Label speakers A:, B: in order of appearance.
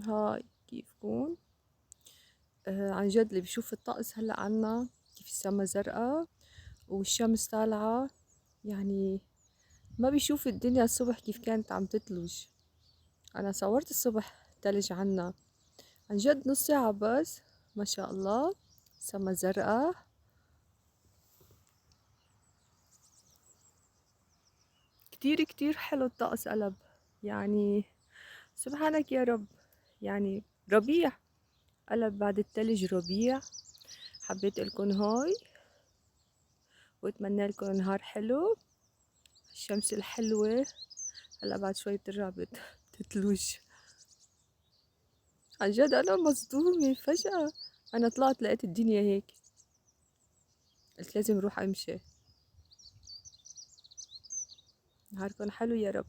A: هاي كيفكن؟ عن جد اللي بيشوف الطقس هلأ عنا كيف السما زرقاء والشمس طالعة، يعني ما بيشوف الدنيا الصبح كيف كانت عم تتلج. أنا صورت الصبح تلج عنا عن جد نص ساعة بس، ما شاء الله سما زرقاء. كتير كتير حلو الطقس قلب، يعني سبحانك يا رب، يعني ربيع قلب بعد التلج ربيع. حبيت لكم هاي واتمنى لكم نهار حلو. الشمس الحلوة هلا بعد شوي بترجع بتتلوج. عن جد انا مصدومة فجأة، انا طلعت لقيت الدنيا هيك، قلت لازم اروح امشي. نهاركم حلو يا رب.